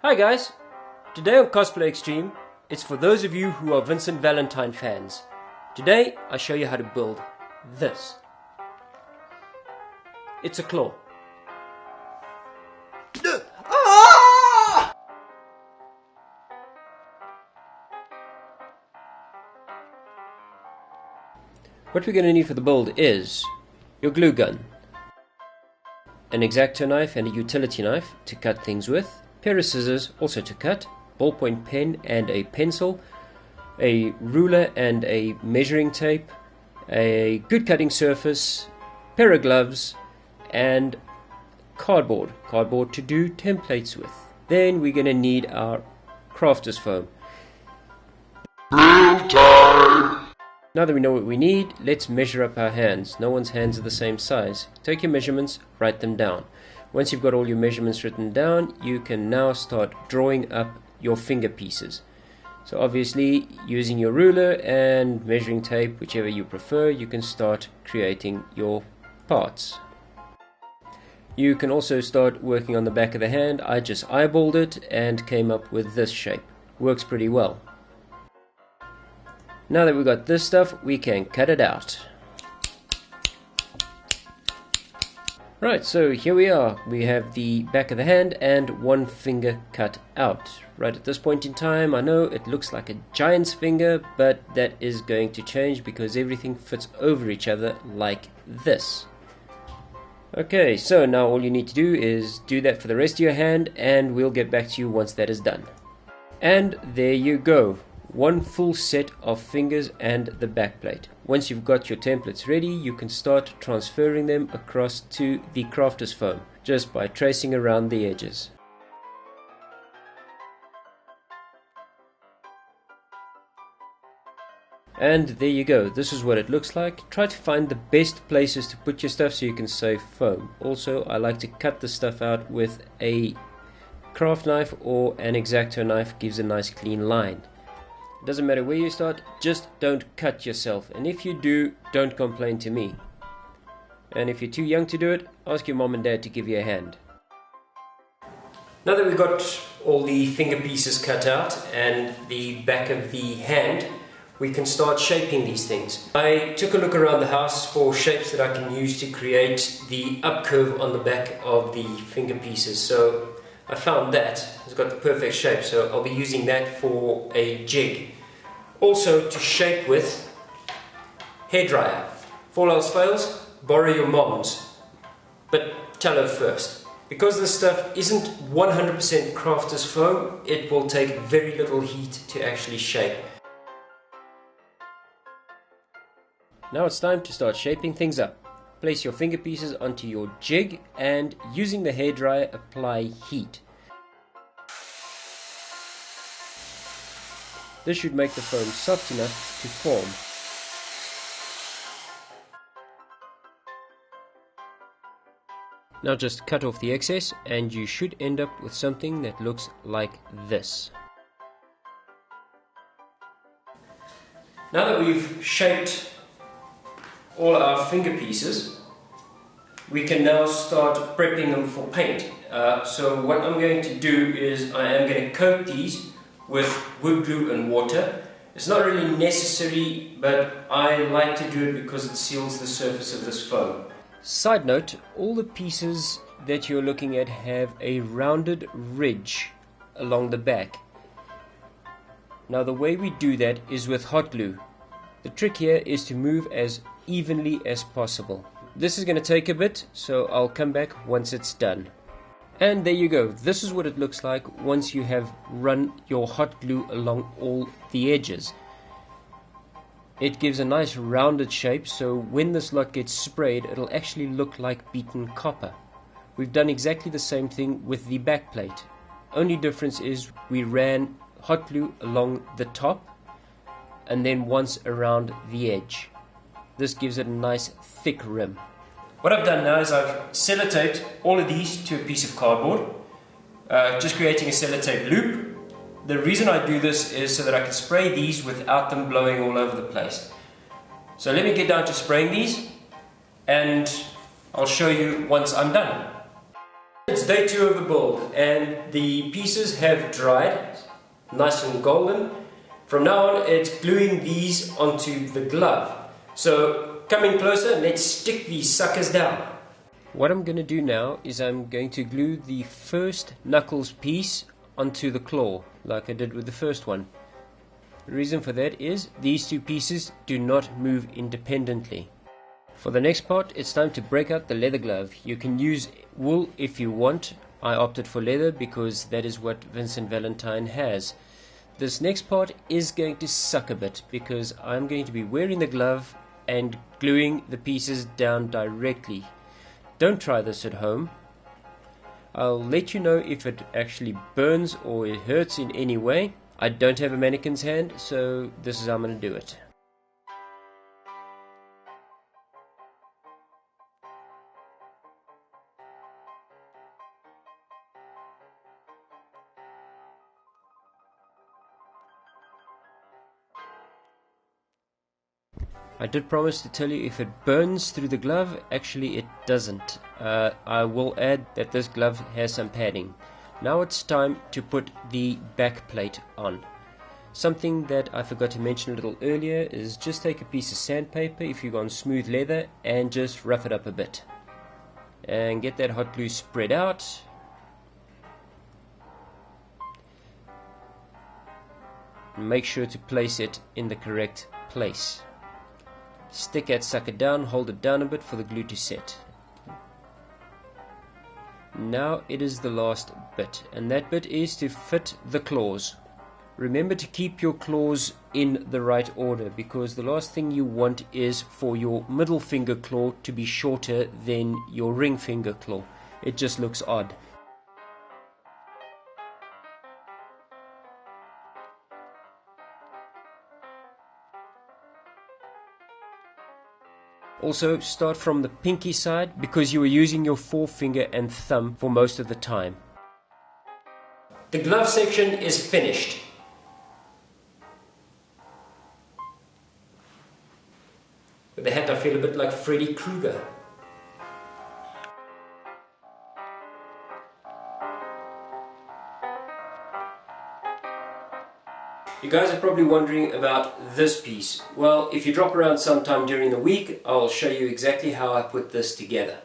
Hi guys! Today on Cosplay Extreme, it's for those of you who are Vincent Valentine fans. Today, I show you how to build this. It's a claw. What we're going to need for the build is your glue gun, an X-Acto knife and a utility knife to cut things with, pair of scissors also to cut, ballpoint pen and a pencil, a ruler and a measuring tape, a good cutting surface, pair of gloves, and cardboard to do templates with. Then we're going to need our crafter's foam. Now that we know what we need, let's measure up our hands. No one's hands are the same size. Take your measurements, write them down. Once you've got all your measurements written down, you can now start drawing up your finger pieces. So obviously, using your ruler and measuring tape, whichever you prefer, you can start creating your parts. You can also start working on the back of the hand. I just eyeballed it and came up with this shape. Works pretty well. Now that we've got this stuff, we can cut it out. Right, so here we are. We have the back of the hand and one finger cut out. Right at this point in time, I know it looks like a giant's finger, but that is going to change because everything fits over each other like this. Okay, so now all you need to do is do that for the rest of your hand, and we'll get back to you once that is done. And there you go. One full set of fingers and the back plate. Once you've got your templates ready, you can start transferring them across to the crafter's foam just by tracing around the edges. And there you go. This is what it looks like. Try to find the best places to put your stuff so you can save foam. Also, I like to cut the stuff out with a craft knife or an X-Acto knife. Gives a nice clean line. Doesn't matter where you start, just don't cut yourself, and if you do, don't complain to me. And if you're too young to do it, ask your mom and dad to give you a hand. Now that we've got all the finger pieces cut out and the back of the hand, we can start shaping these things. I took a look around the house for shapes that I can use to create the up curve on the back of the finger pieces. So I found that it's got the perfect shape, so I'll be using that for a jig. Also to shape with hairdryer. If all else fails, borrow your mom's, but tell her first. Because this stuff isn't 100% crafter's foam, it will take very little heat to actually shape. Now it's time to start shaping things up. Place your finger pieces onto your jig and using the hairdryer apply heat. This should make the foam soft enough to form. Now just cut off the excess and you should end up with something that looks like this. Now that we've shaped all our finger pieces, we can now start prepping them for paint. So what I'm going to do is I am going to coat these with wood glue and water. It's not really necessary, but I like to do it because it seals the surface of this foam. Side note, all the pieces that you're looking at have a rounded ridge along the back. Now the way we do that is with hot glue. The trick here is to move as evenly as possible. This is going to take a bit, so I'll come back once it's done. And there you go. This is what it looks like once you have run your hot glue along all the edges. It gives a nice rounded shape, so when this lot gets sprayed, it'll actually look like beaten copper. We've done exactly the same thing with the back plate. Only difference is we ran hot glue along the top and then once around the edge. This gives it a nice thick rim. What I've done now is I've sellotaped all of these to a piece of cardboard, just creating a sellotape loop. The reason I do this is so that I can spray these without them blowing all over the place. So let me get down to spraying these and I'll show you once I'm done. It's day 2 of the build and the pieces have dried, nice and golden. From now on it's gluing these onto the glove. So coming closer, let's stick these suckers down. What I'm going to do now is I'm going to glue the first knuckles piece onto the claw, like I did with the first one. The reason for that is these two pieces do not move independently. For the next part, it's time to break out the leather glove. You can use wool if you want. I opted for leather because that is what Vincent Valentine has. This next part is going to suck a bit because I'm going to be wearing the glove and gluing the pieces down directly. Don't try this at home. I'll let you know if it actually burns or it hurts in any way. I don't have a mannequin's hand, so this is how I'm going to do it. I did promise to tell you if it burns through the glove. Actually it doesn't. I will add that this glove has some padding. Now it's time to put the back plate on. Something that I forgot to mention a little earlier is just take a piece of sandpaper if you've got smooth leather and just rough it up a bit. And get that hot glue spread out. Make sure to place it in the correct place. Stick that sucker down, hold it down a bit for the glue to set. Now it is the last bit, and that bit is to fit the claws. Remember to keep your claws in the right order, because the last thing you want is for your middle finger claw to be shorter than your ring finger claw. It just looks odd. Also, start from the pinky side because you are using your forefinger and thumb for most of the time. The glove section is finished. With the hat I feel a bit like Freddy Krueger. You guys are probably wondering about this piece. Well, if you drop around sometime during the week, I'll show you exactly how I put this together.